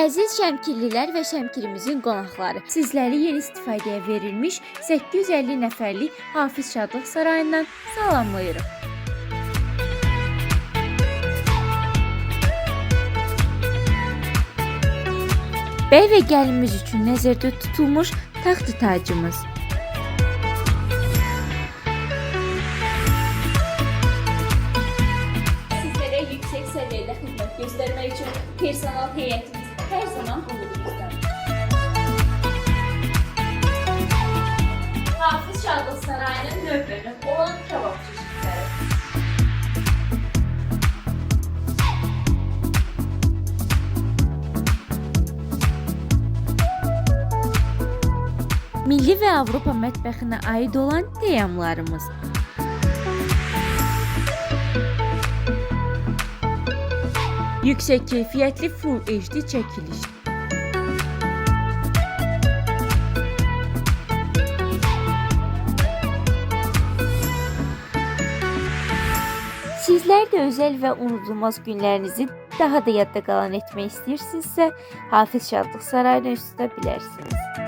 Əziz Şəmkirlilər və Şəmkirimizin qonaqları, sizləri yeni istifadəyə verilmiş 850 nəfərlik Hafiz Şadlıq Sarayından salamlayırıq. Bəy və gəlinimiz üçün nəzərdə tutulmuş taxt tacımız. Sizlərə yüksək səviyyədə xidmət göstərmək üçün personal heyətimiz hər zaman qulluğumuzdadır. Hafiz Şadlıq Sarayının növbəri olan kababçı şirkətləri. Milli və Avropa mətbəxinə aid olan təyyamlarımız. Yüksək keyfiyyətli Full HD çəkiliş. Sizlər də özəl və unudulmaz günlərinizi daha da yadda qalan etmək istəyirsinizsə, Hafiz Şadlıq Sarayına üz tuta bilərsiniz.